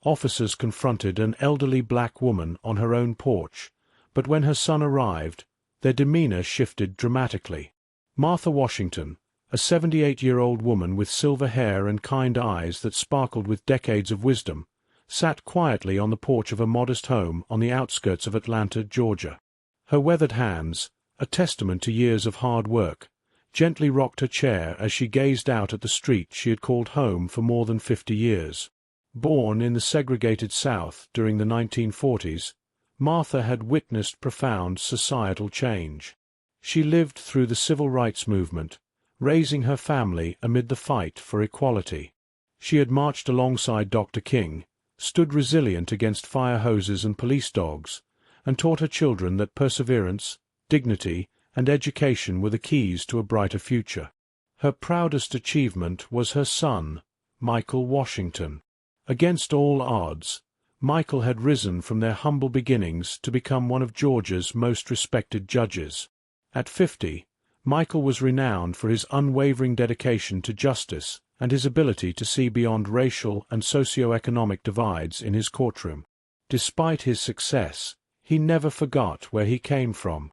officers confronted an elderly black woman on her own porch, but when her son arrived, their demeanor shifted dramatically. Martha Washington, a 78-year-old woman with silver hair and kind eyes that sparkled with decades of wisdom, sat quietly on the porch of a modest home on the outskirts of Atlanta, Georgia. Her weathered hands, a testament to years of hard work, gently rocked her chair as she gazed out at the street she had called home for more than 50 years. Born in the segregated South during the 1940s, Martha had witnessed profound societal change. She lived through the civil rights movement, raising her family amid the fight for equality. She had marched alongside Dr. King, stood resilient against fire hoses and police dogs, and taught her children that perseverance, dignity, and education were the keys to a brighter future. Her proudest achievement was her son, Michael Washington. Against all odds, Michael had risen from their humble beginnings to become one of Georgia's most respected judges. At 50, Michael was renowned for his unwavering dedication to justice and his ability to see beyond racial and socio-economic divides in his courtroom. Despite his success, he never forgot where he came from.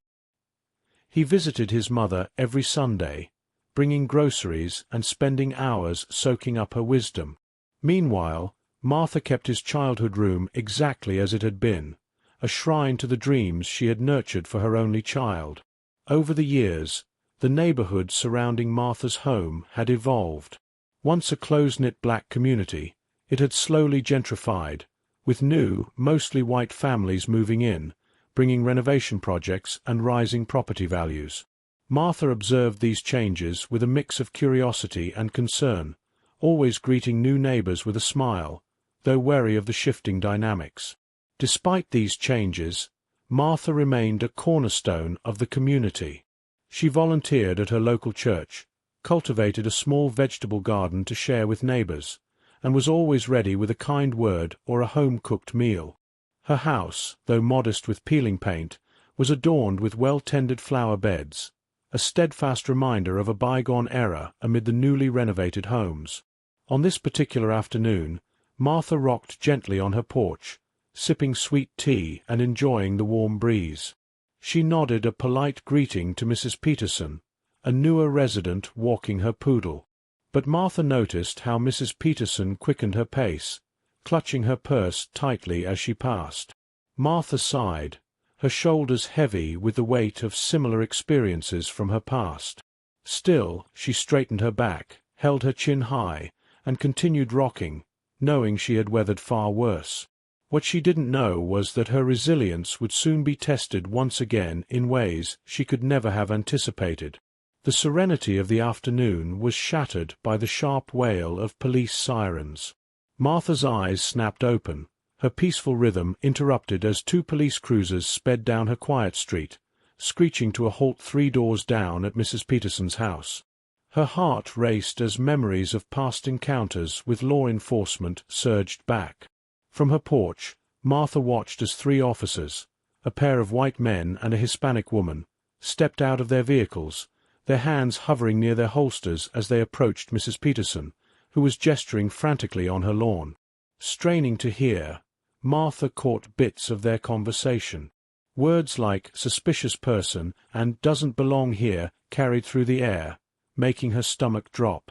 He visited his mother every Sunday, bringing groceries and spending hours soaking up her wisdom. Meanwhile, Martha kept his childhood room exactly as it had been, a shrine to the dreams she had nurtured for her only child. Over the years, the neighborhood surrounding Martha's home had evolved. Once a close-knit black community, it had slowly gentrified, with new, mostly white families moving in, bringing renovation projects and rising property values. Martha observed these changes with a mix of curiosity and concern, always greeting new neighbors with a smile, though wary of the shifting dynamics. Despite these changes, Martha remained a cornerstone of the community. She volunteered at her local church, cultivated a small vegetable garden to share with neighbors, and was always ready with a kind word or a home-cooked meal. Her house, though modest with peeling paint, was adorned with well-tended flower beds, a steadfast reminder of a bygone era amid the newly renovated homes. On this particular afternoon, Martha rocked gently on her porch, sipping sweet tea and enjoying the warm breeze. She nodded a polite greeting to Mrs. Peterson, a newer resident walking her poodle. But Martha noticed how Mrs. Peterson quickened her pace, clutching her purse tightly as she passed. Martha sighed, her shoulders heavy with the weight of similar experiences from her past. Still, she straightened her back, held her chin high, and continued rocking, knowing she had weathered far worse. What she didn't know was that her resilience would soon be tested once again in ways she could never have anticipated. The serenity of the afternoon was shattered by the sharp wail of police sirens. Martha's eyes snapped open, her peaceful rhythm interrupted as two police cruisers sped down her quiet street, screeching to a halt 3 doors down at Mrs. Peterson's house. Her heart raced as memories of past encounters with law enforcement surged back. From her porch, Martha watched as 3 officers, a pair of white men and a Hispanic woman, stepped out of their vehicles, their hands hovering near their holsters as they approached Mrs. Peterson, who was gesturing frantically on her lawn. Straining to hear, Martha caught bits of their conversation. Words like suspicious person and doesn't belong here carried through the air, making her stomach drop.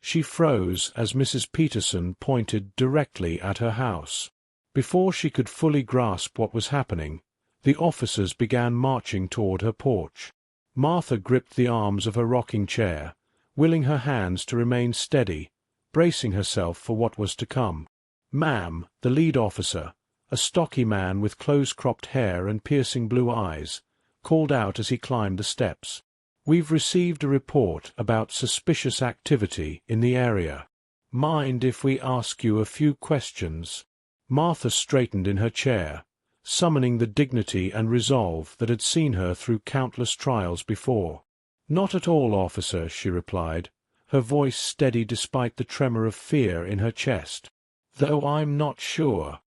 She froze as Mrs. Peterson pointed directly at her house. Before she could fully grasp what was happening, the officers began marching toward her porch. Martha gripped the arms of her rocking chair, willing her hands to remain steady, bracing herself for what was to come. "Ma'am," the lead officer, a stocky man with close-cropped hair and piercing blue eyes, called out as he climbed the steps. "We've received a report about suspicious activity in the area. Mind if we ask you a few questions?" Martha straightened in her chair, summoning the dignity and resolve that had seen her through countless trials before. "Not at all, officer," she replied, her voice steady despite the tremor of fear in her chest. "Though I'm not sure.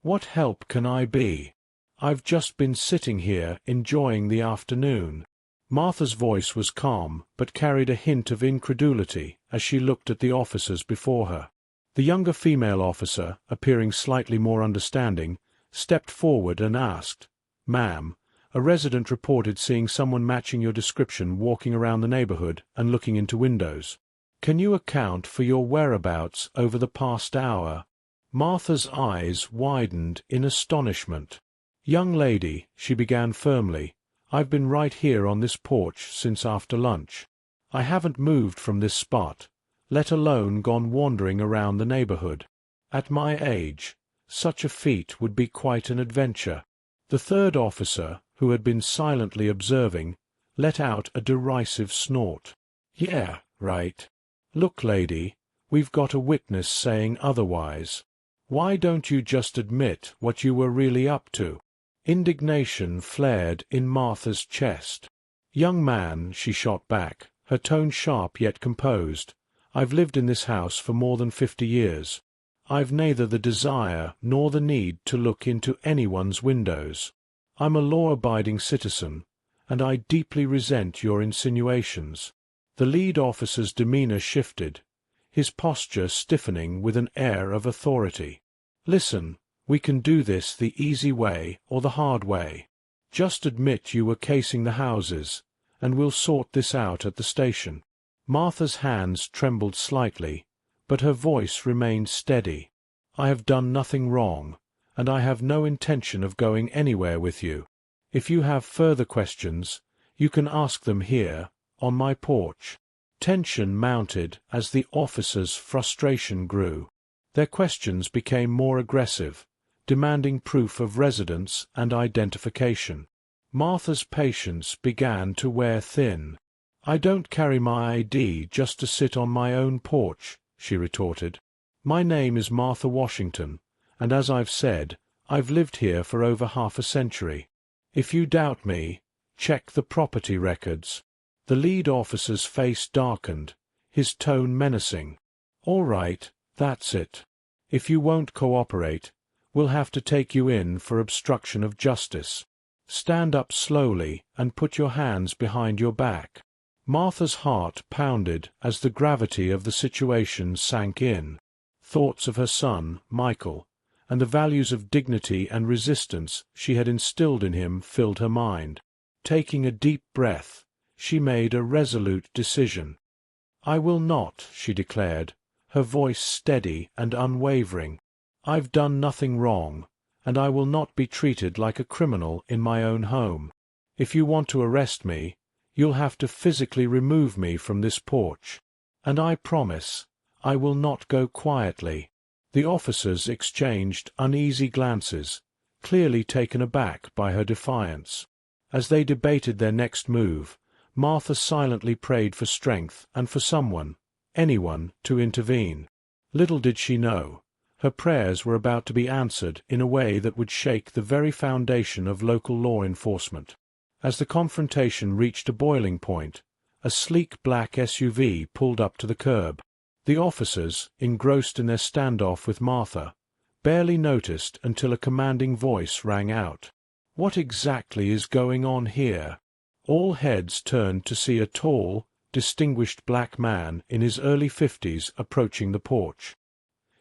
What help can I be? I've just been sitting here enjoying the afternoon." Martha's voice was calm, but carried a hint of incredulity as she looked at the officers before her. The younger female officer, appearing slightly more understanding, stepped forward and asked, "Ma'am, a resident reported seeing someone matching your description walking around the neighborhood and looking into windows. Can you account for your whereabouts over the past hour?" Martha's eyes widened in astonishment. "Young lady," she began firmly, "I've been right here on this porch since after lunch. I haven't moved from this spot, let alone gone wandering around the neighborhood. At my age, such a feat would be quite an adventure." The third officer, who had been silently observing, let out a derisive snort. "Yeah, right. Look, lady, we've got a witness saying otherwise. Why don't you just admit what you were really up to?" Indignation flared in Martha's chest. "Young man," she shot back, her tone sharp yet composed, "I've lived in this house for more than 50 years. I've neither the desire nor the need to look into anyone's windows. I'm a law-abiding citizen, and I deeply resent your insinuations." The lead officer's demeanor shifted, his posture stiffening with an air of authority. "Listen, we can do this the easy way or the hard way. Just admit you were casing the houses, and we'll sort this out at the station." Martha's hands trembled slightly, but her voice remained steady. "I have done nothing wrong, and I have no intention of going anywhere with you. If you have further questions, you can ask them here, on my porch." Tension mounted as the officers' frustration grew. Their questions became more aggressive, demanding proof of residence and identification. Martha's patience began to wear thin. "I don't carry my ID just to sit on my own porch," she retorted. "My name is Martha Washington, and as I've said, I've lived here for over half a century. If you doubt me, check the property records." The lead officer's face darkened, his tone menacing. "All right, that's it. If you won't cooperate, we'll have to take you in for obstruction of justice. Stand up slowly and put your hands behind your back." Martha's heart pounded as the gravity of the situation sank in. Thoughts of her son, Michael, and the values of dignity and resistance she had instilled in him filled her mind. Taking a deep breath, she made a resolute decision. "I will not," she declared, her voice steady and unwavering. "I've done nothing wrong, and I will not be treated like a criminal in my own home. If you want to arrest me, you'll have to physically remove me from this porch. And I promise, I will not go quietly." The officers exchanged uneasy glances, clearly taken aback by her defiance. As they debated their next move, Martha silently prayed for strength and for someone, anyone, to intervene. Little did she know, her prayers were about to be answered in a way that would shake the very foundation of local law enforcement. As the confrontation reached a boiling point, a sleek black SUV pulled up to the curb. The officers, engrossed in their standoff with Martha, barely noticed until a commanding voice rang out. "What exactly is going on here?" All heads turned to see a tall, distinguished black man in his early 50s approaching the porch.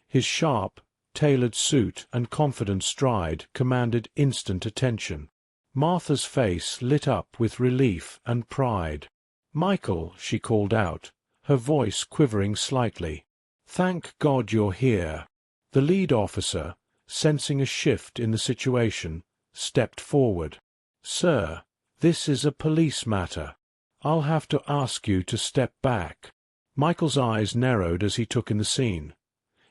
His sharp, tailored suit and confident stride commanded instant attention. Martha's face lit up with relief and pride. "Michael," she called out, her voice quivering slightly. "Thank God you're here." The lead officer, sensing a shift in the situation, stepped forward. "Sir, this is a police matter. I'll have to ask you to step back." Michael's eyes narrowed as he took in the scene.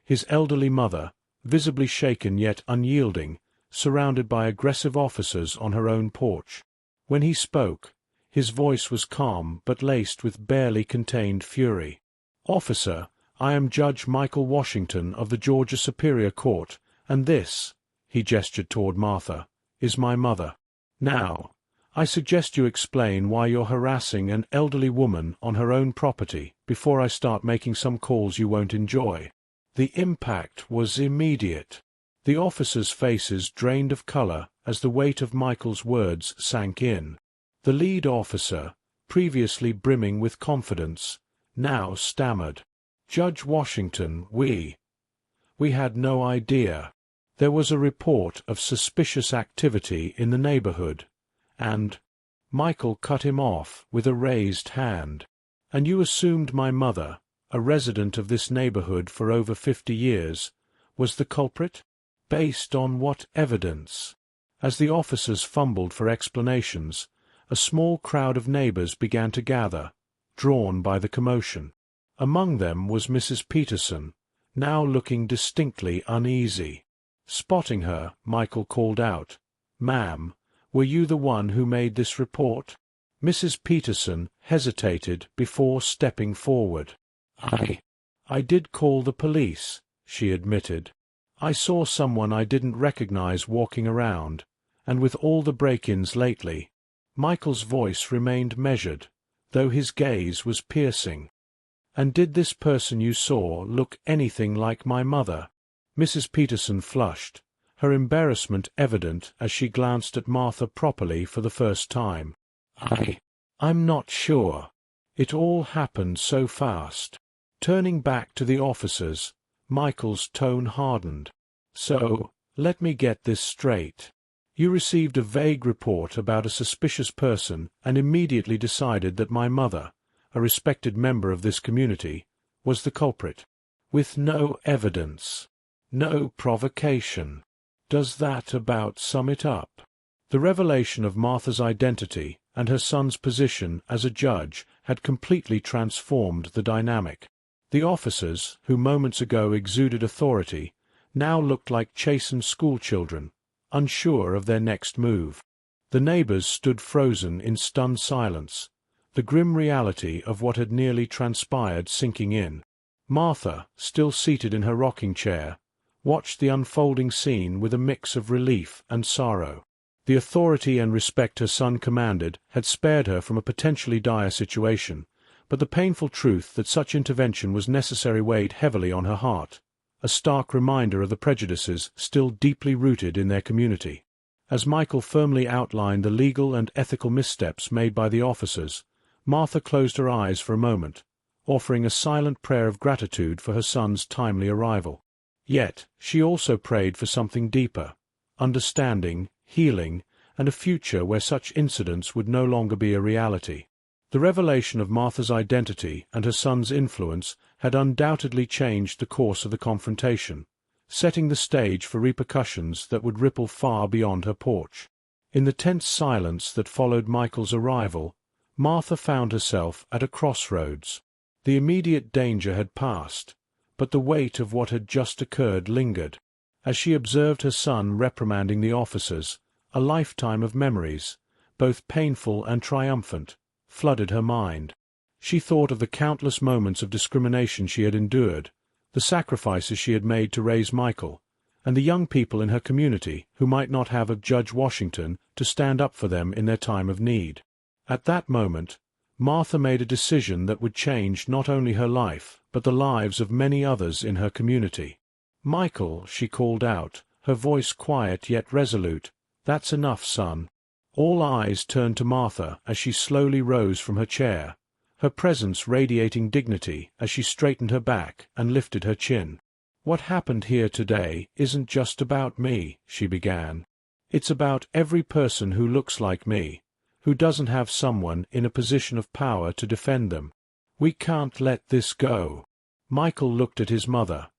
His elderly mother, visibly shaken yet unyielding, surrounded by aggressive officers on her own porch. When he spoke, his voice was calm but laced with barely contained fury. "Officer, I am Judge Michael Washington of the Georgia Superior Court, and this," he gestured toward Martha, "is my mother. Now, I suggest you explain why you're harassing an elderly woman on her own property before I start making some calls you won't enjoy." The impact was immediate. The officers' faces drained of color as the weight of Michael's words sank in. The lead officer, previously brimming with confidence, now stammered. "Judge Washington, we—" We had no idea. There was a report of suspicious activity in the neighborhood, and—" Michael cut him off with a raised hand. "And you assumed my mother, a resident of this neighborhood for over 50 years, was the culprit? Based on what evidence?" As the officers fumbled for explanations, a small crowd of neighbors began to gather, drawn by the commotion. Among them was Mrs. Peterson, now looking distinctly uneasy. Spotting her, Michael called out, "Ma'am, were you the one who made this report?" Mrs. Peterson hesitated before stepping forward. I did call the police," she admitted. "I saw someone I didn't recognize walking around, and with all the break-ins lately." Michael's voice remained measured, though his gaze was piercing. "And did this person you saw look anything like my mother?" Mrs. Peterson flushed, her embarrassment evident as she glanced at Martha properly for the first time. I'm not sure. It all happened so fast." Turning back to the officers, Michael's tone hardened. "So, let me get this straight. You received a vague report about a suspicious person and immediately decided that my mother, a respected member of this community, was the culprit, with no evidence, no provocation. Does that about sum it up?" The revelation of Martha's identity and her son's position as a judge had completely transformed the dynamic. The officers, who moments ago exuded authority, now looked like chastened schoolchildren, unsure of their next move. The neighbors stood frozen in stunned silence, the grim reality of what had nearly transpired sinking in. Martha, still seated in her rocking chair, watched the unfolding scene with a mix of relief and sorrow. The authority and respect her son commanded had spared her from a potentially dire situation, but the painful truth that such intervention was necessary weighed heavily on her heart, a stark reminder of the prejudices still deeply rooted in their community. As Michael firmly outlined the legal and ethical missteps made by the officers, Martha closed her eyes for a moment, offering a silent prayer of gratitude for her son's timely arrival. Yet she also prayed for something deeper: understanding, healing, and a future where such incidents would no longer be a reality. The revelation of Martha's identity and her son's influence had undoubtedly changed the course of the confrontation, setting the stage for repercussions that would ripple far beyond her porch. In the tense silence that followed Michael's arrival, Martha found herself at a crossroads. The immediate danger had passed, but the weight of what had just occurred lingered. As she observed her son reprimanding the officers, a lifetime of memories, both painful and triumphant, flooded her mind. She thought of the countless moments of discrimination she had endured, the sacrifices she had made to raise Michael, and the young people in her community who might not have a Judge Washington to stand up for them in their time of need. At that moment, Martha made a decision that would change not only her life, but the lives of many others in her community. "Michael," she called out, her voice quiet yet resolute, "that's enough, son." All eyes turned to Martha as she slowly rose from her chair, her presence radiating dignity as she straightened her back and lifted her chin. "What happened here today isn't just about me," she began. "It's about every person who looks like me, who doesn't have someone in a position of power to defend them. We can't let this go." Michael looked at his mother,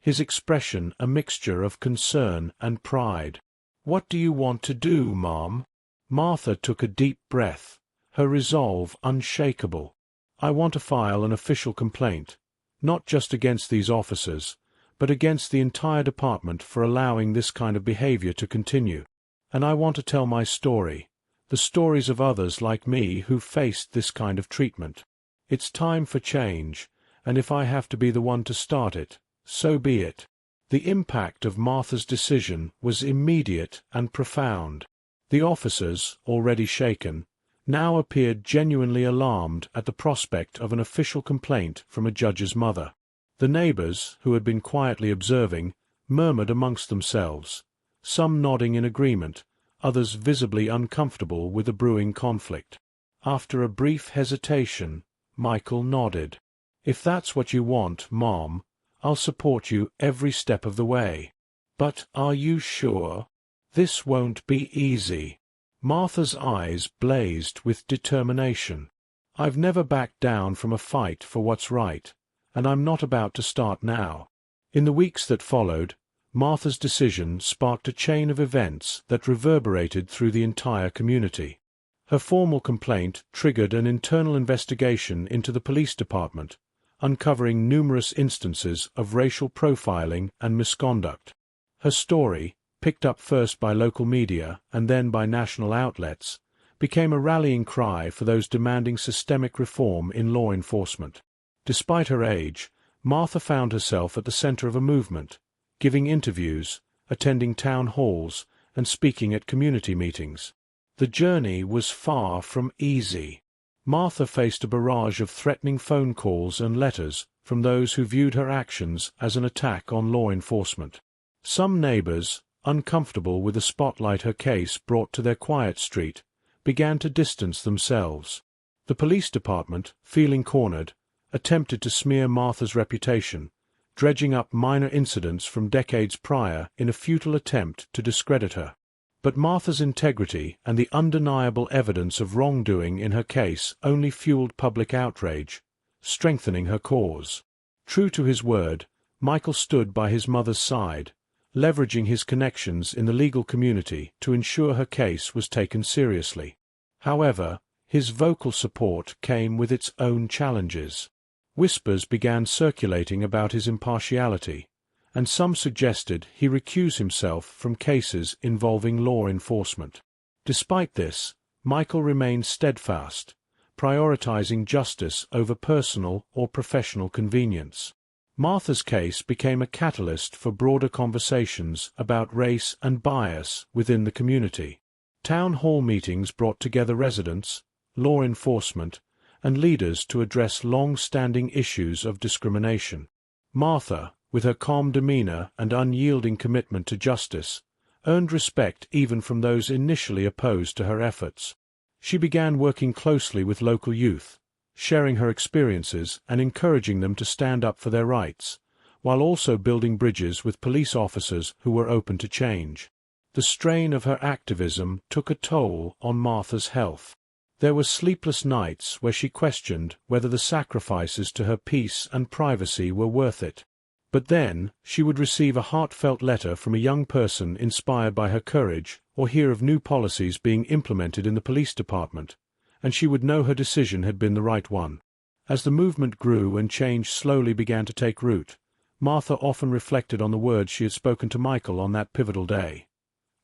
his expression a mixture of concern and pride. "What do you want to do, Mom?" Martha took a deep breath, her resolve unshakable. "I want to file an official complaint, not just against these officers, but against the entire department for allowing this kind of behavior to continue. And I want to tell my story, the stories of others like me who faced this kind of treatment. It's time for change, and if I have to be the one to start it, so be it." The impact of Martha's decision was immediate and profound. The officers, already shaken, now appeared genuinely alarmed at the prospect of an official complaint from a judge's mother. The neighbors, who had been quietly observing, murmured amongst themselves, some nodding in agreement, others visibly uncomfortable with the brewing conflict. After a brief hesitation, Michael nodded. "If that's what you want, Mom, I'll support you every step of the way. But are you sure? This won't be easy. Martha's eyes blazed with determination. I've never backed down from a fight for what's right, and I'm not about to start now. In the weeks that followed, Martha's decision sparked a chain of events that reverberated through the entire community. Her formal complaint triggered an internal investigation into the police department, uncovering numerous instances of racial profiling and misconduct. Her story, picked up first by local media and then by national outlets, became a rallying cry for those demanding systemic reform in law enforcement. Despite her age, Martha found herself at the center of a movement, giving interviews, attending town halls, and speaking at community meetings. The journey was far from easy. Martha faced a barrage of threatening phone calls and letters from those who viewed her actions as an attack on law enforcement. Some neighbors, uncomfortable with the spotlight her case brought to their quiet street, began to distance themselves. The police department, feeling cornered, attempted to smear Martha's reputation, dredging up minor incidents from decades prior in a futile attempt to discredit her. But Martha's integrity and the undeniable evidence of wrongdoing in her case only fueled public outrage, strengthening her cause. True to his word, Michael stood by his mother's side, leveraging his connections in the legal community to ensure her case was taken seriously. However, his vocal support came with its own challenges. Whispers began circulating about his impartiality, and some suggested he recuse himself from cases involving law enforcement. Despite this, Michael remained steadfast, prioritizing justice over personal or professional convenience. Martha's case became a catalyst for broader conversations about race and bias within the community. Town hall meetings brought together residents, law enforcement, and leaders to address long-standing issues of discrimination. Martha, with her calm demeanor and unyielding commitment to justice, earned respect even from those initially opposed to her efforts. She began working closely with local youth, sharing her experiences and encouraging them to stand up for their rights, while also building bridges with police officers who were open to change. The strain of her activism took a toll on Martha's health. There were sleepless nights where she questioned whether the sacrifices to her peace and privacy were worth it. But then, she would receive a heartfelt letter from a young person inspired by her courage, or hear of new policies being implemented in the police department, and she would know her decision had been the right one. As the movement grew and change slowly began to take root, Martha often reflected on the words she had spoken to Michael on that pivotal day.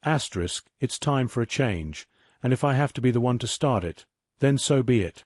It's time for a change, and if I have to be the one to start it, then so be it.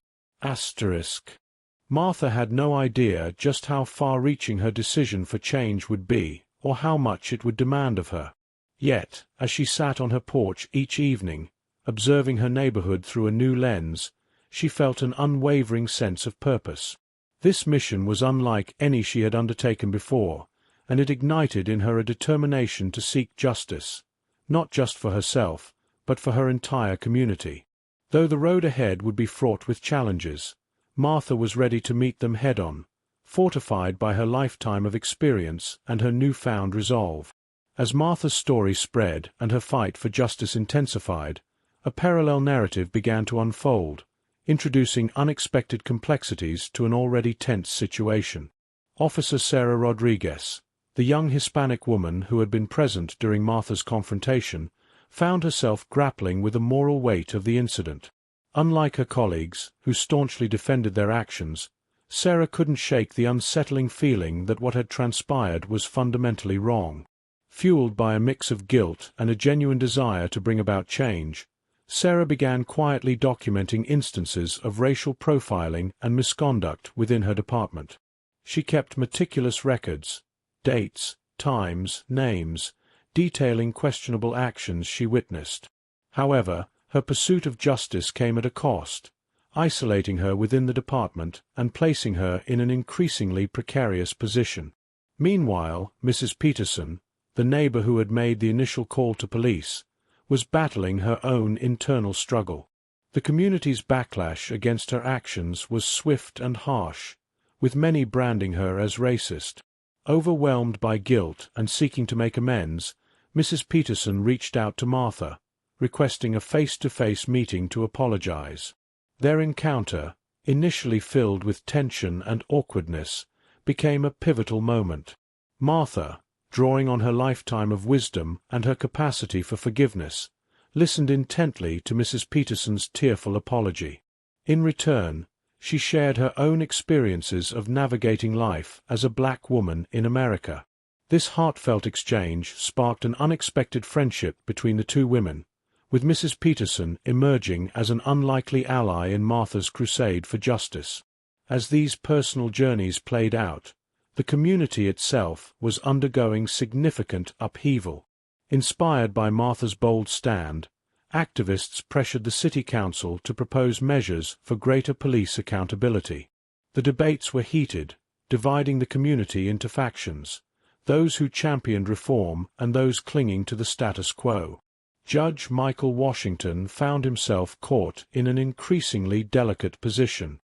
Martha had no idea just how far-reaching her decision for change would be, or how much it would demand of her. Yet, as she sat on her porch each evening, observing her neighborhood through a new lens, she felt an unwavering sense of purpose. This mission was unlike any she had undertaken before, and it ignited in her a determination to seek justice, not just for herself, but for her entire community. Though the road ahead would be fraught with challenges, Martha was ready to meet them head-on, fortified by her lifetime of experience and her newfound resolve. As Martha's story spread and her fight for justice intensified, a parallel narrative began to unfold, introducing unexpected complexities to an already tense situation. Officer Sarah Rodriguez, the young Hispanic woman who had been present during Martha's confrontation, found herself grappling with the moral weight of the incident. Unlike her colleagues, who staunchly defended their actions, Sarah couldn't shake the unsettling feeling that what had transpired was fundamentally wrong. Fueled by a mix of guilt and a genuine desire to bring about change, Sarah began quietly documenting instances of racial profiling and misconduct within her department. She kept meticulous records, dates, times, names, detailing questionable actions she witnessed. However, her pursuit of justice came at a cost, isolating her within the department and placing her in an increasingly precarious position. Meanwhile, Mrs. Peterson, the neighbor who had made the initial call to police, was battling her own internal struggle. The community's backlash against her actions was swift and harsh, with many branding her as racist. Overwhelmed by guilt and seeking to make amends, Mrs. Peterson reached out to Martha, requesting a face-to-face meeting to apologize. Their encounter, initially filled with tension and awkwardness, became a pivotal moment. Martha, drawing on her lifetime of wisdom and her capacity for forgiveness, listened intently to Mrs. Peterson's tearful apology. In return, she shared her own experiences of navigating life as a black woman in America. This heartfelt exchange sparked an unexpected friendship between the two women, with Mrs. Peterson emerging as an unlikely ally in Martha's crusade for justice. As these personal journeys played out, the community itself was undergoing significant upheaval. Inspired by Martha's bold stand, activists pressured the city council to propose measures for greater police accountability. The debates were heated, dividing the community into factions, those who championed reform and those clinging to the status quo. Judge Michael Washington found himself caught in an increasingly delicate position.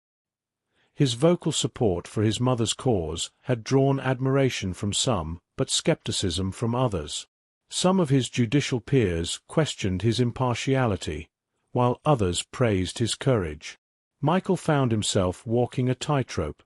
His vocal support for his mother's cause had drawn admiration from some, but skepticism from others. Some of his judicial peers questioned his impartiality, while others praised his courage. Michael found himself walking a tightrope,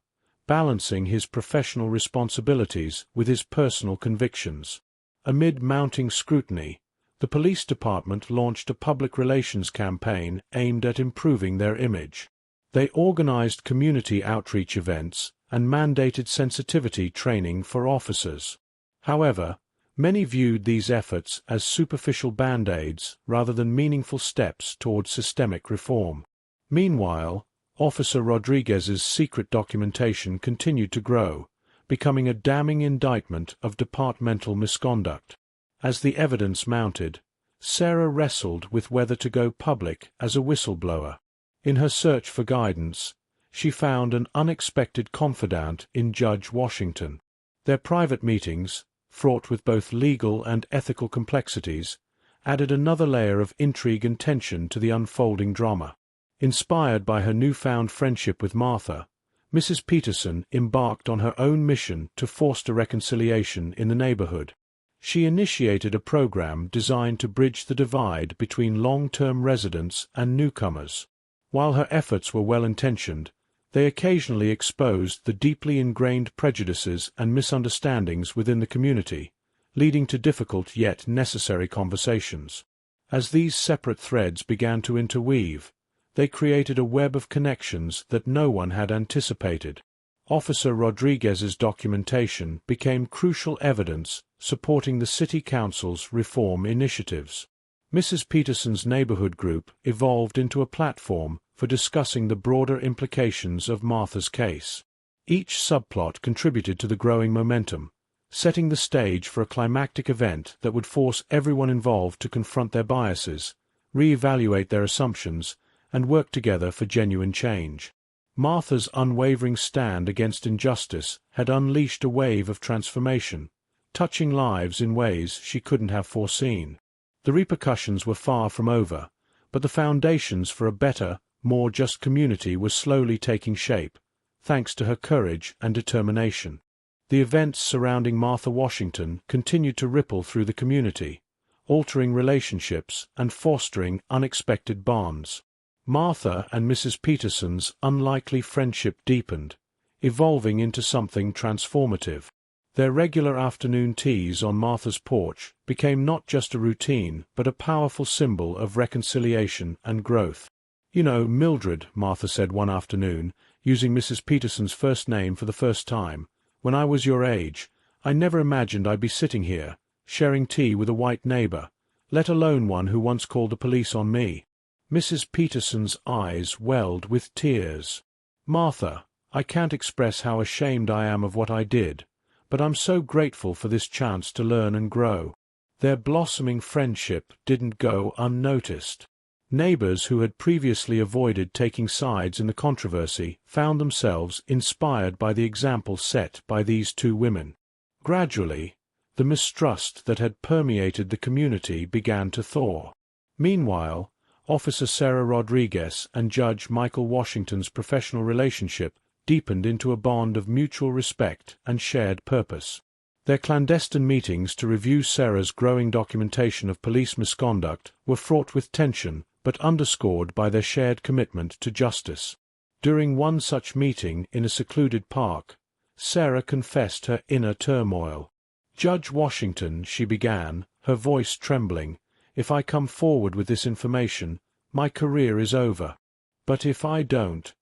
balancing his professional responsibilities with his personal convictions. Amid mounting scrutiny, the police department launched a public relations campaign aimed at improving their image. They organized community outreach events and mandated sensitivity training for officers. However, many viewed these efforts as superficial band-aids rather than meaningful steps toward systemic reform. Meanwhile, Officer Rodriguez's secret documentation continued to grow, becoming a damning indictment of departmental misconduct. As the evidence mounted, Sarah wrestled with whether to go public as a whistleblower. In her search for guidance, she found an unexpected confidant in Judge Washington. Their private meetings, fraught with both legal and ethical complexities, added another layer of intrigue and tension to the unfolding drama. Inspired by her newfound friendship with Martha, Mrs. Peterson embarked on her own mission to foster reconciliation in the neighborhood. She initiated a program designed to bridge the divide between long-term residents and newcomers. While her efforts were well-intentioned, they occasionally exposed the deeply ingrained prejudices and misunderstandings within the community, leading to difficult yet necessary conversations. As these separate threads began to interweave, they created a web of connections that no one had anticipated. Officer Rodriguez's documentation became crucial evidence supporting the city council's reform initiatives. Mrs. Peterson's neighborhood group evolved into a platform for discussing the broader implications of Martha's case. Each subplot contributed to the growing momentum, setting the stage for a climactic event that would force everyone involved to confront their biases, re-evaluate their assumptions, and work together for genuine change. Martha's unwavering stand against injustice had unleashed a wave of transformation, touching lives in ways she couldn't have foreseen. The repercussions were far from over, but the foundations for a better, more just community were slowly taking shape, thanks to her courage and determination. The events surrounding Martha Washington continued to ripple through the community, altering relationships and fostering unexpected bonds. Martha and Mrs. Peterson's unlikely friendship deepened, evolving into something transformative. Their regular afternoon teas on Martha's porch became not just a routine but a powerful symbol of reconciliation and growth. "You know, Mildred," Martha said one afternoon, using Mrs. Peterson's first name for the first time, "when I was your age, I never imagined I'd be sitting here, sharing tea with a white neighbor, let alone one who once called the police on me." Mrs. Peterson's eyes welled with tears. "Martha, I can't express how ashamed I am of what I did, but I'm so grateful for this chance to learn and grow." Their blossoming friendship didn't go unnoticed. Neighbors who had previously avoided taking sides in the controversy found themselves inspired by the example set by these two women. Gradually, the mistrust that had permeated the community began to thaw. Meanwhile, Officer Sarah Rodriguez and Judge Michael Washington's professional relationship deepened into a bond of mutual respect and shared purpose. Their clandestine meetings to review Sarah's growing documentation of police misconduct were fraught with tension, but underscored by their shared commitment to justice. During one such meeting in a secluded park, Sarah confessed her inner turmoil. "Judge Washington," she began, her voice trembling, "if I come forward with this information, my career is over. But if I don't,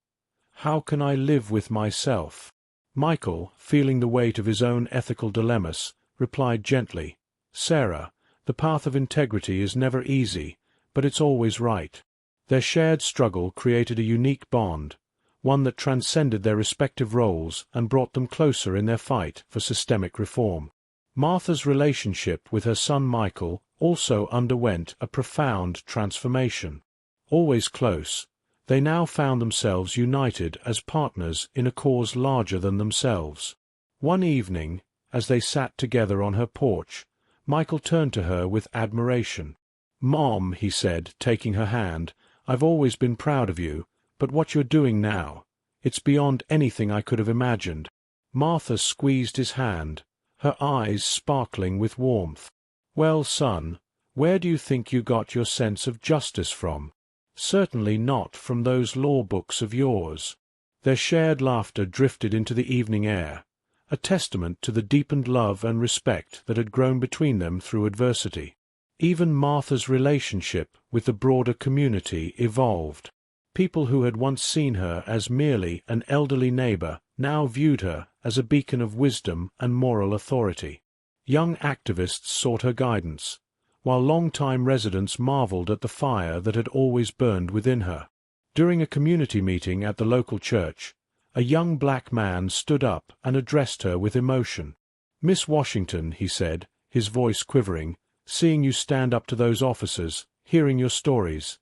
how can I live with myself?" Michael, feeling the weight of his own ethical dilemmas, replied gently, "Sarah, the path of integrity is never easy, but it's always right." Their shared struggle created a unique bond, one that transcended their respective roles and brought them closer in their fight for systemic reform. Martha's relationship with her son Michael also underwent a profound transformation. Always close, they now found themselves united as partners in a cause larger than themselves. One evening, as they sat together on her porch, Michael turned to her with admiration. "Mom," he said, taking her hand, "I've always been proud of you, but what you're doing now, it's beyond anything I could have imagined." Martha squeezed his hand, her eyes sparkling with warmth. "Well, son, where do you think you got your sense of justice from? Certainly not from those law books of yours." Their shared laughter drifted into the evening air, a testament to the deepened love and respect that had grown between them through adversity. Even Martha's relationship with the broader community evolved. People who had once seen her as merely an elderly neighbor now viewed her as a beacon of wisdom and moral authority. Young activists sought her guidance, while long-time residents marveled at the fire that had always burned within her. During a community meeting at the local church, a young black man stood up and addressed her with emotion. "Miss Washington," he said, his voice quivering, "seeing you stand up to those officers, hearing your stories,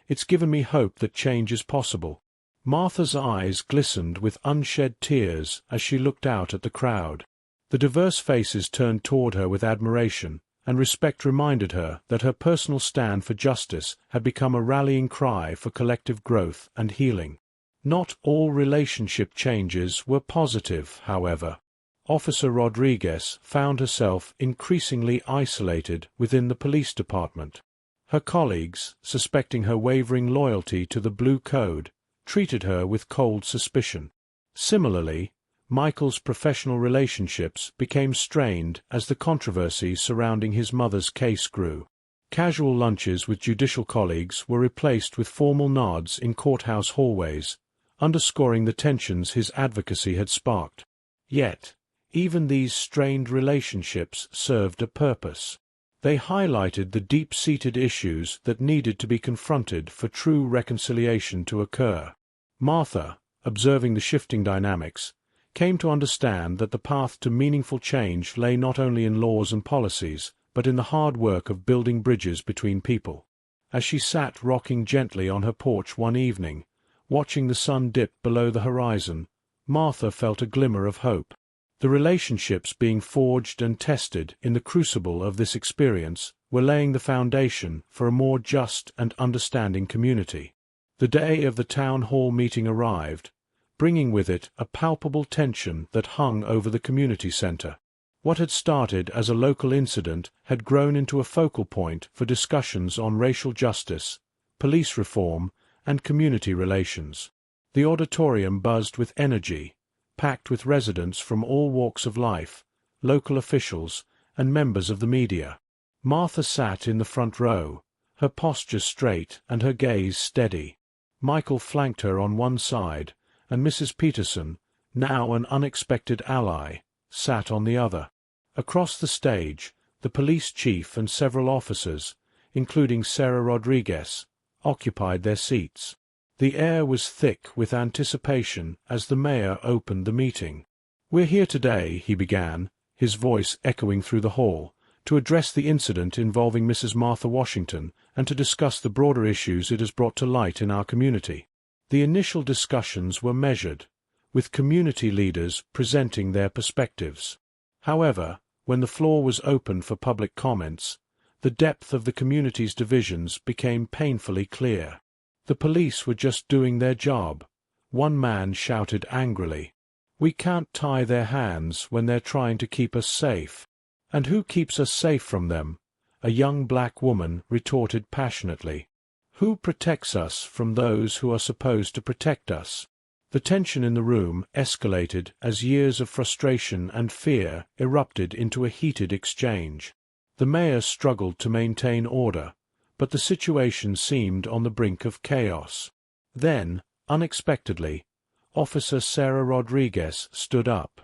it's given me hope that change is possible." Martha's eyes glistened with unshed tears as she looked out at the crowd. The diverse faces turned toward her with admiration, and respect reminded her that her personal stand for justice had become a rallying cry for collective growth and healing. Not all relationship changes were positive, however. Officer Rodriguez found herself increasingly isolated within the police department. Her colleagues, suspecting her wavering loyalty to the Blue Code, treated her with cold suspicion. Similarly, Michael's professional relationships became strained as the controversy surrounding his mother's case grew. Casual lunches with judicial colleagues were replaced with formal nods in courthouse hallways, underscoring the tensions his advocacy had sparked. Yet, even these strained relationships served a purpose. They highlighted the deep-seated issues that needed to be confronted for true reconciliation to occur. Martha, observing the shifting dynamics, came to understand that the path to meaningful change lay not only in laws and policies, but in the hard work of building bridges between people. As she sat rocking gently on her porch one evening, watching the sun dip below the horizon, Martha felt a glimmer of hope. The relationships being forged and tested in the crucible of this experience were laying the foundation for a more just and understanding community. The day of the town hall meeting arrived, bringing with it a palpable tension that hung over the community center. What had started as a local incident had grown into a focal point for discussions on racial justice, police reform, and community relations. The auditorium buzzed with energy, packed with residents from all walks of life, local officials, and members of the media. Martha sat in the front row, her posture straight and her gaze steady. Michael flanked her on one side, and Mrs. Peterson, now an unexpected ally, sat on the other. Across the stage, the police chief and several officers, including Sarah Rodriguez, occupied their seats. The air was thick with anticipation as the mayor opened the meeting. "We're here today," he began, his voice echoing through the hall, "to address the incident involving Mrs. Martha Washington and to discuss the broader issues it has brought to light in our community." The initial discussions were measured, with community leaders presenting their perspectives. However, when the floor was opened for public comments, the depth of the community's divisions became painfully clear. The police were just doing their job, One man shouted angrily. "We can't tie their hands when they're trying to keep us safe." "And who keeps us safe from them?" a young black woman retorted passionately. "Who protects us from those who are supposed to protect us?" The tension in the room escalated as years of frustration and fear erupted into a heated exchange. The mayor struggled to maintain order, but the situation seemed on the brink of chaos. Then, unexpectedly, Officer Sarah Rodriguez stood up.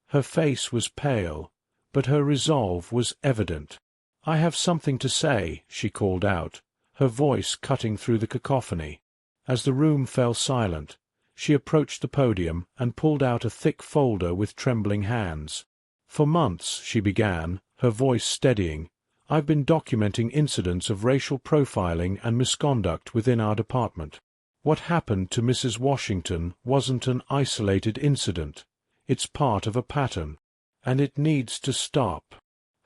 Her face was pale, but her resolve was evident. "I have something to say," she called out, her voice cutting through the cacophony. As the room fell silent, she approached the podium and pulled out a thick folder with trembling hands. "For months," she began, her voice steadying, "I've been documenting incidents of racial profiling and misconduct within our department. What happened to Mrs. Washington wasn't an isolated incident. It's part of a pattern. And it needs to stop."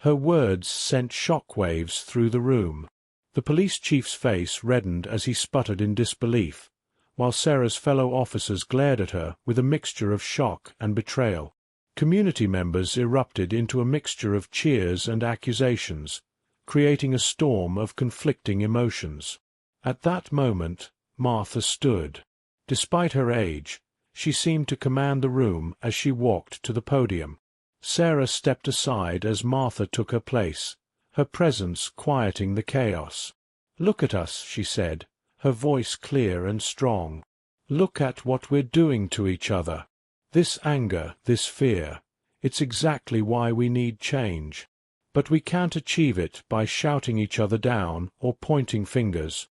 Her words sent shockwaves through the room. The police chief's face reddened as he sputtered in disbelief, while Sarah's fellow officers glared at her with a mixture of shock and betrayal. Community members erupted into a mixture of cheers and accusations, creating a storm of conflicting emotions. At that moment, Martha stood. Despite her age, she seemed to command the room as she walked to the podium. Sarah stepped aside as Martha took her place, her presence quieting the chaos. "Look at us," she said, her voice clear and strong. "Look at what we're doing to each other. This anger, this fear, it's exactly why we need change. But we can't achieve it by shouting each other down or pointing fingers."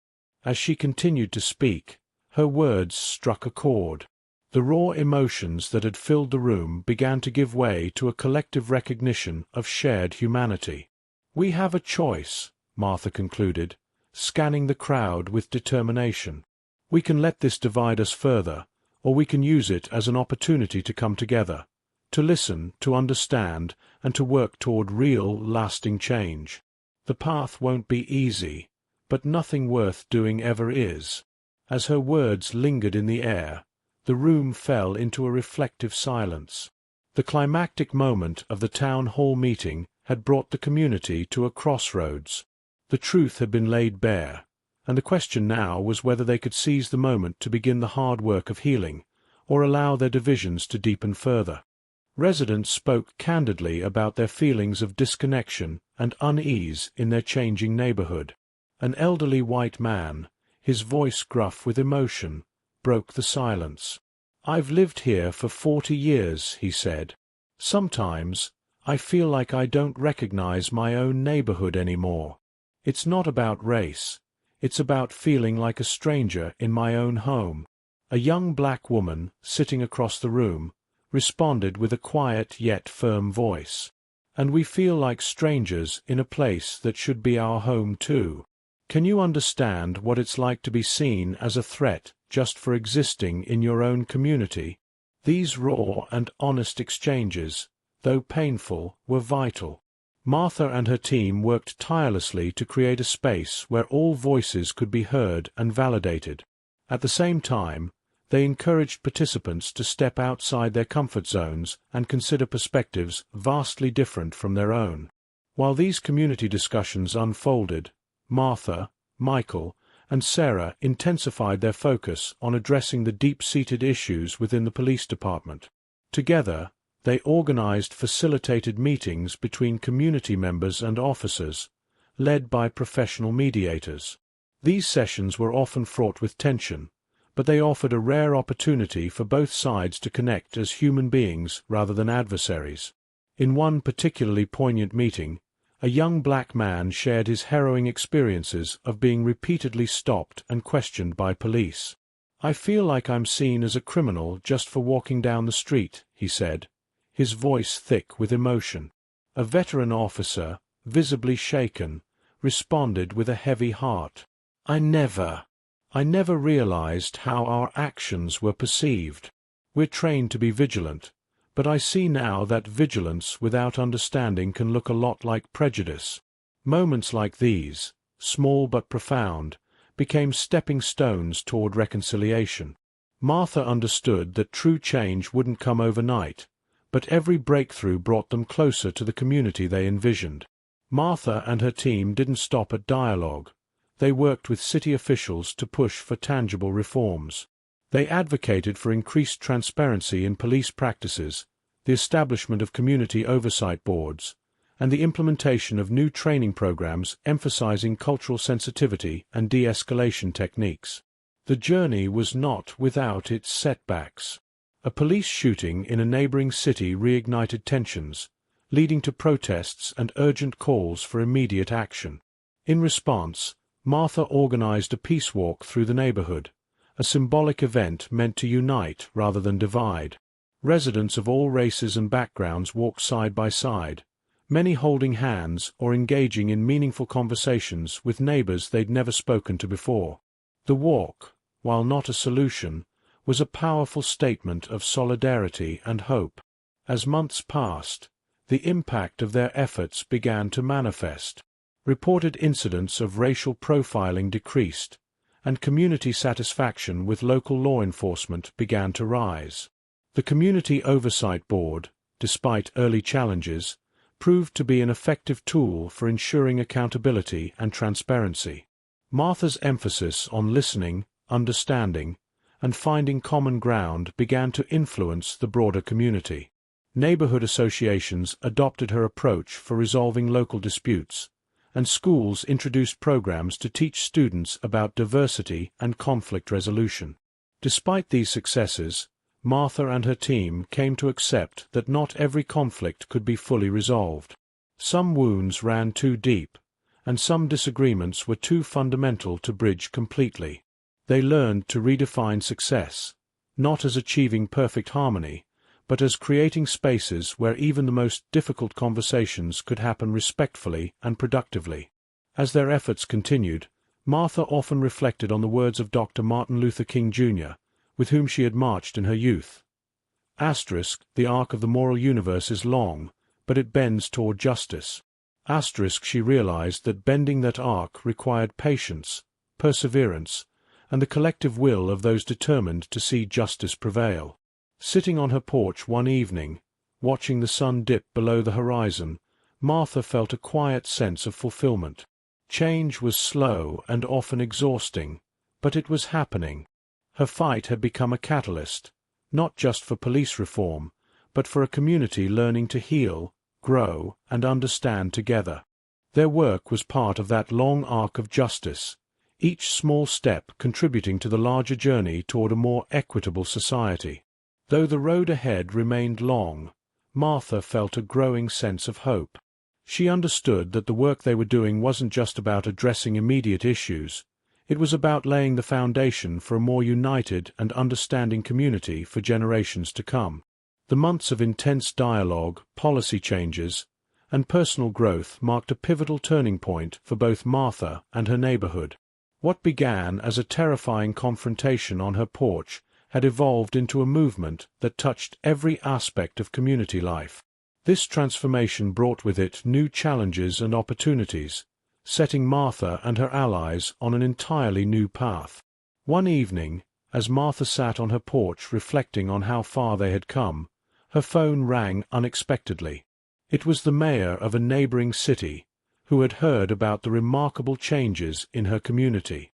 As she continued to speak, her words struck a chord. The raw emotions that had filled the room began to give way to a collective recognition of shared humanity. "We have a choice," Martha concluded, scanning the crowd with determination. "We can let this divide us further, or we can use it as an opportunity to come together, to listen, to understand, and to work toward real, lasting change. The path won't be easy, but nothing worth doing ever is." As her words lingered in the air, the room fell into a reflective silence. The climactic moment of the town hall meeting had brought the community to a crossroads. The truth had been laid bare, and the question now was whether they could seize the moment to begin the hard work of healing, or allow their divisions to deepen further. Residents spoke candidly about their feelings of disconnection and unease in their changing neighborhood. An elderly white man, his voice gruff with emotion, broke the silence. "I've lived here for 40 years, he said. "Sometimes I feel like I don't recognize my own neighborhood anymore. It's not about race. It's about feeling like a stranger in my own home." A young black woman, sitting across the room, responded with a quiet yet firm voice. "And we feel like strangers in a place that should be our home too. Can you understand what it's like to be seen as a threat just for existing in your own community?" These raw and honest exchanges, though painful, were vital. Martha and her team worked tirelessly to create a space where all voices could be heard and validated. At the same time, they encouraged participants to step outside their comfort zones and consider perspectives vastly different from their own. While these community discussions unfolded, Martha, Michael, and Sarah intensified their focus on addressing the deep-seated issues within the police department. Together, they organized facilitated meetings between community members and officers, led by professional mediators. These sessions were often fraught with tension, but they offered a rare opportunity for both sides to connect as human beings rather than adversaries. In one particularly poignant meeting, a young black man shared his harrowing experiences of being repeatedly stopped and questioned by police. "I feel like I'm seen as a criminal just for walking down the street," he said, his voice thick with emotion. A veteran officer, visibly shaken, responded with a heavy heart. I never realized how our actions were perceived. We're trained to be vigilant, but I see now that vigilance without understanding can look a lot like prejudice." Moments like these, small but profound, became stepping stones toward reconciliation. Martha understood that true change wouldn't come overnight, but every breakthrough brought them closer to the community they envisioned. Martha and her team didn't stop at dialogue. They worked with city officials to push for tangible reforms. They advocated for increased transparency in police practices, the establishment of community oversight boards, and the implementation of new training programs emphasizing cultural sensitivity and de-escalation techniques. The journey was not without its setbacks. A police shooting in a neighboring city reignited tensions, leading to protests and urgent calls for immediate action. In response, Martha organized a peace walk through the neighborhood, a symbolic event meant to unite rather than divide. Residents of all races and backgrounds walked side by side, many holding hands or engaging in meaningful conversations with neighbors they'd never spoken to before. The walk, while not a solution, was a powerful statement of solidarity and hope. As months passed, the impact of their efforts began to manifest. Reported incidents of racial profiling decreased, and community satisfaction with local law enforcement began to rise. The Community Oversight Board, despite early challenges, proved to be an effective tool for ensuring accountability and transparency. Martha's emphasis on listening, understanding, and finding common ground began to influence the broader community. Neighborhood associations adopted her approach for resolving local disputes, and schools introduced programs to teach students about diversity and conflict resolution. Despite these successes, Martha and her team came to accept that not every conflict could be fully resolved. Some wounds ran too deep, and some disagreements were too fundamental to bridge completely. They learned to redefine success, not as achieving perfect harmony, but as creating spaces where even the most difficult conversations could happen respectfully and productively. As their efforts continued, Martha often reflected on the words of Dr. Martin Luther King Jr., with whom she had marched in her youth. The arc of the moral universe is long, but it bends toward justice. She realized that bending that arc required patience, perseverance, and the collective will of those determined to see justice prevail. Sitting on her porch one evening, watching the sun dip below the horizon, Martha felt a quiet sense of fulfillment. Change was slow and often exhausting, but it was happening. Her fight had become a catalyst, not just for police reform, but for a community learning to heal, grow, and understand together. Their work was part of that long arc of justice, each small step contributing to the larger journey toward a more equitable society. Though the road ahead remained long, Martha felt a growing sense of hope. She understood that the work they were doing wasn't just about addressing immediate issues. It was about laying the foundation for a more united and understanding community for generations to come. The months of intense dialogue, policy changes, and personal growth marked a pivotal turning point for both Martha and her neighborhood. What began as a terrifying confrontation on her porch had evolved into a movement that touched every aspect of community life. This transformation brought with it new challenges and opportunities, setting Martha and her allies on an entirely new path. One evening, as Martha sat on her porch reflecting on how far they had come, her phone rang unexpectedly. It was the mayor of a neighboring city, who had heard about the remarkable changes in her community.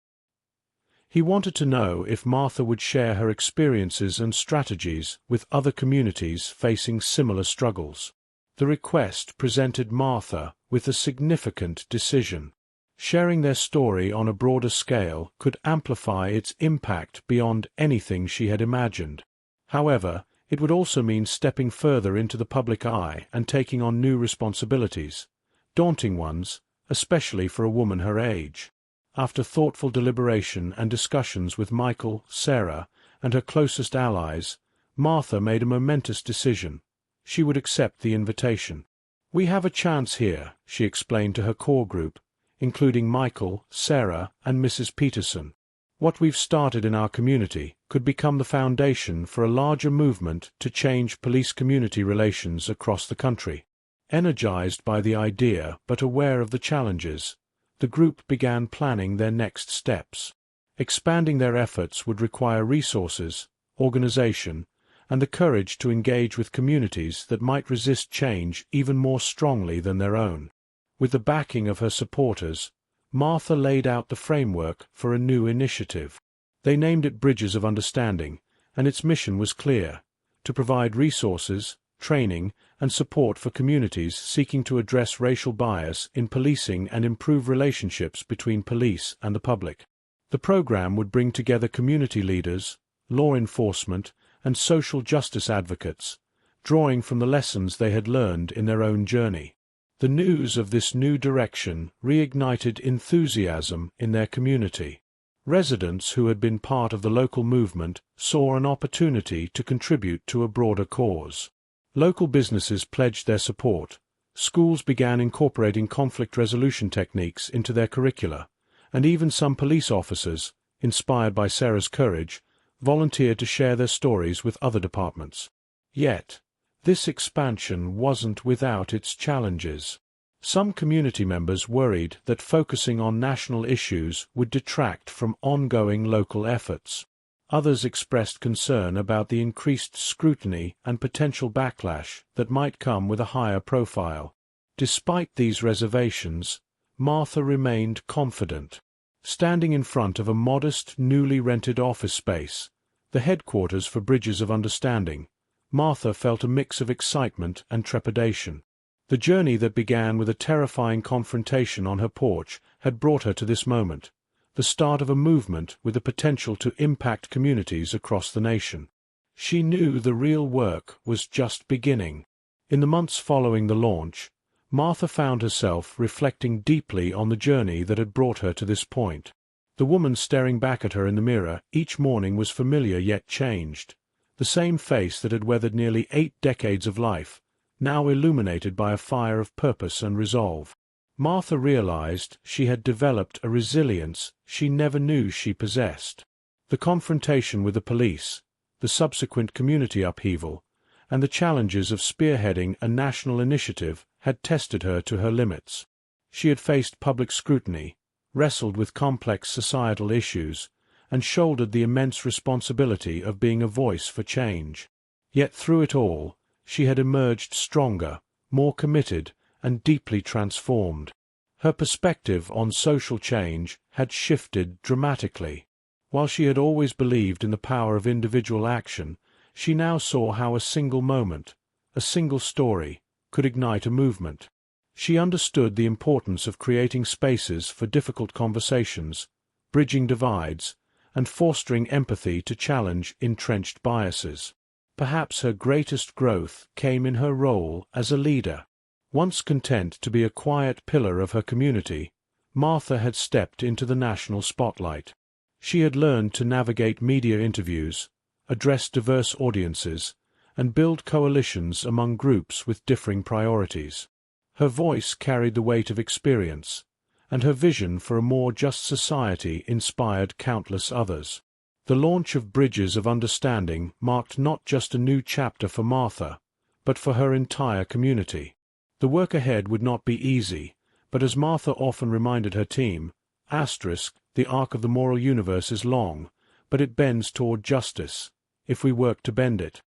He wanted to know if Martha would share her experiences and strategies with other communities facing similar struggles. The request presented Martha with a significant decision. Sharing their story on a broader scale could amplify its impact beyond anything she had imagined. However, it would also mean stepping further into the public eye and taking on new responsibilities, daunting ones, especially for a woman her age. After thoughtful deliberation and discussions with Michael, Sarah, and her closest allies, Martha made a momentous decision. She would accept the invitation. "We have a chance here," she explained to her core group, including Michael, Sarah, and Mrs. Peterson. "What we've started in our community could become the foundation for a larger movement to change police-community relations across the country." Energized by the idea but aware of the challenges, the group began planning their next steps. Expanding their efforts would require resources, organization, and the courage to engage with communities that might resist change even more strongly than their own. With the backing of her supporters, Martha laid out the framework for a new initiative. They named it Bridges of Understanding, and its mission was clear: to provide resources, training, and support for communities seeking to address racial bias in policing and improve relationships between police and the public. The program would bring together community leaders, law enforcement, and social justice advocates, drawing from the lessons they had learned in their own journey. The news of this new direction reignited enthusiasm in their community. Residents who had been part of the local movement saw an opportunity to contribute to a broader cause. Local businesses pledged their support, schools began incorporating conflict resolution techniques into their curricula, and even some police officers, inspired by Sarah's courage, volunteered to share their stories with other departments. Yet, this expansion wasn't without its challenges. Some community members worried that focusing on national issues would detract from ongoing local efforts. Others expressed concern about the increased scrutiny and potential backlash that might come with a higher profile. Despite these reservations, Martha remained confident. Standing in front of a modest, newly rented office space, the headquarters for Bridges of Understanding, Martha felt a mix of excitement and trepidation. The journey that began with a terrifying confrontation on her porch had brought her to this moment, the start of a movement with the potential to impact communities across the nation. She knew the real work was just beginning. In the months following the launch, Martha found herself reflecting deeply on the journey that had brought her to this point. The woman staring back at her in the mirror each morning was familiar yet changed. The same face that had weathered nearly 8 decades of life, now illuminated by a fire of purpose and resolve. Martha realized she had developed a resilience she never knew she possessed. The confrontation with the police, the subsequent community upheaval, and the challenges of spearheading a national initiative had tested her to her limits. She had faced public scrutiny, wrestled with complex societal issues, and shouldered the immense responsibility of being a voice for change. Yet through it all, she had emerged stronger, more committed, and deeply transformed. Her perspective on social change had shifted dramatically. While she had always believed in the power of individual action, she now saw how a single moment, a single story, could ignite a movement. She understood the importance of creating spaces for difficult conversations, bridging divides, and fostering empathy to challenge entrenched biases. Perhaps her greatest growth came in her role as a leader. Once content to be a quiet pillar of her community, Martha had stepped into the national spotlight. She had learned to navigate media interviews, address diverse audiences, and build coalitions among groups with differing priorities. Her voice carried the weight of experience, and her vision for a more just society inspired countless others. The launch of Bridges of Understanding marked not just a new chapter for Martha, but for her entire community. The work ahead would not be easy, but as Martha often reminded her team, the arc of the moral universe is long, but it bends toward justice, if we work to bend it.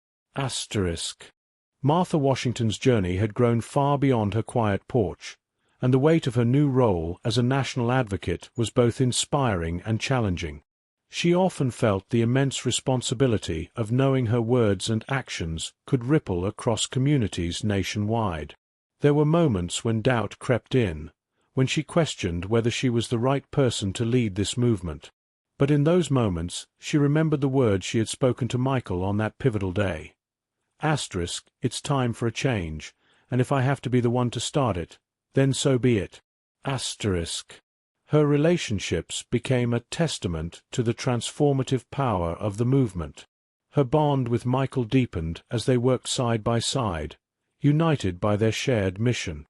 Martha Washington's journey had grown far beyond her quiet porch, and the weight of her new role as a national advocate was both inspiring and challenging. She often felt the immense responsibility of knowing her words and actions could ripple across communities nationwide. There were moments when doubt crept in, when she questioned whether she was the right person to lead this movement. But in those moments, she remembered the words she had spoken to Michael on that pivotal day. It's time for a change, and if I have to be the one to start it, then so be it. Her relationships became a testament to the transformative power of the movement. Her bond with Michael deepened as they worked side by side, united by their shared mission.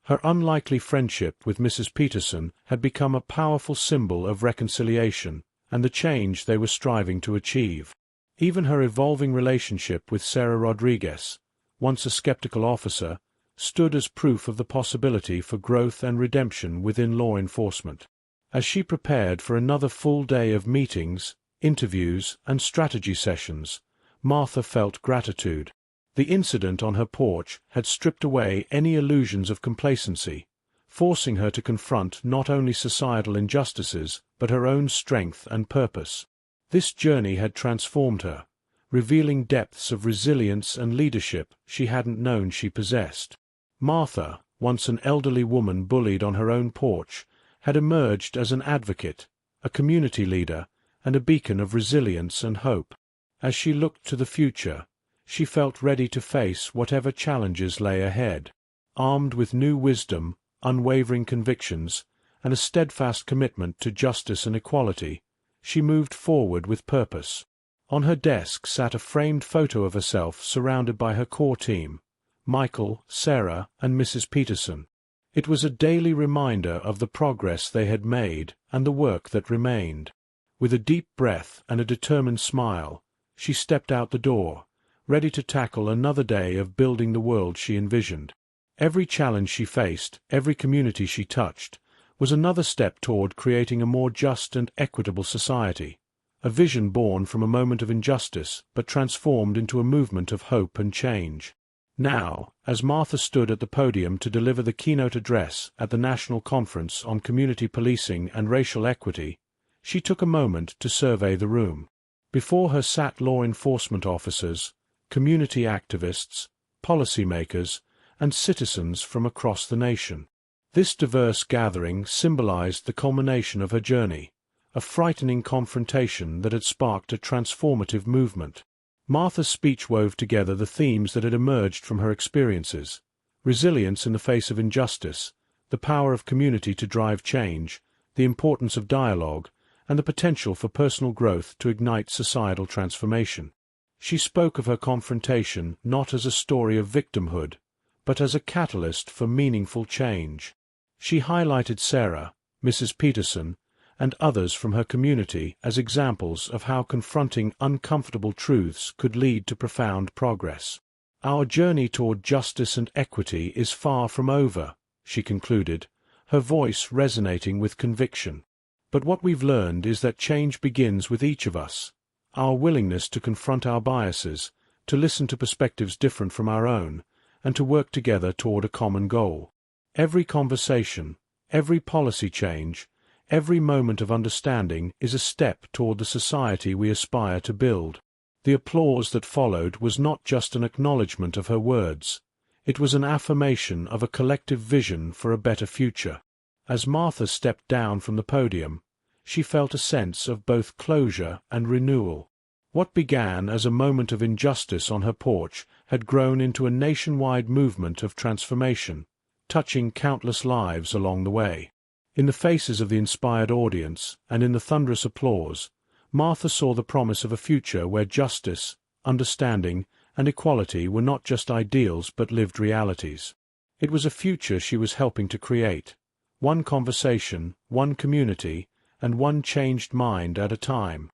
Her unlikely friendship with Mrs. Peterson had become a powerful symbol of reconciliation and the change they were striving to achieve. Even her evolving relationship with Sarah Rodriguez, once a skeptical officer, stood as proof of the possibility for growth and redemption within law enforcement. As she prepared for another full day of meetings, interviews, and strategy sessions, Martha felt gratitude. The incident on her porch had stripped away any illusions of complacency, forcing her to confront not only societal injustices but her own strength and purpose. This journey had transformed her, revealing depths of resilience and leadership she hadn't known she possessed. Martha, once an elderly woman bullied on her own porch, had emerged as an advocate, a community leader, and a beacon of resilience and hope. As she looked to the future, she felt ready to face whatever challenges lay ahead. Armed with new wisdom, unwavering convictions, and a steadfast commitment to justice and equality, she moved forward with purpose. On her desk sat a framed photo of herself surrounded by her core team, Michael, Sarah, and Mrs. Peterson. It was a daily reminder of the progress they had made and the work that remained. With a deep breath and a determined smile, she stepped out the door, ready to tackle another day of building the world she envisioned. Every challenge she faced, every community she touched, was another step toward creating a more just and equitable society, a vision born from a moment of injustice but transformed into a movement of hope and change. Now, as Martha stood at the podium to deliver the keynote address at the National Conference on Community Policing and Racial Equity, she took a moment to survey the room. Before her sat law enforcement officers, community activists, policymakers, and citizens from across the nation. This diverse gathering symbolized the culmination of her journey, a frightening confrontation that had sparked a transformative movement. Martha's speech wove together the themes that had emerged from her experiences: resilience in the face of injustice, the power of community to drive change, the importance of dialogue, and the potential for personal growth to ignite societal transformation. She spoke of her confrontation not as a story of victimhood, but as a catalyst for meaningful change. She highlighted Sarah, Mrs. Peterson, and others from her community as examples of how confronting uncomfortable truths could lead to profound progress. "Our journey toward justice and equity is far from over," she concluded, her voice resonating with conviction. "But what we've learned is that change begins with each of us, our willingness to confront our biases, to listen to perspectives different from our own, and to work together toward a common goal. Every conversation, every policy change, every moment of understanding is a step toward the society we aspire to build." The applause that followed was not just an acknowledgment of her words. It was an affirmation of a collective vision for a better future. As Martha stepped down from the podium, she felt a sense of both closure and renewal. What began as a moment of injustice on her porch had grown into a nationwide movement of transformation, touching countless lives along the way. In the faces of the inspired audience, and in the thunderous applause, Martha saw the promise of a future where justice, understanding, and equality were not just ideals but lived realities. It was a future she was helping to create, one conversation, one community, and one changed mind at a time.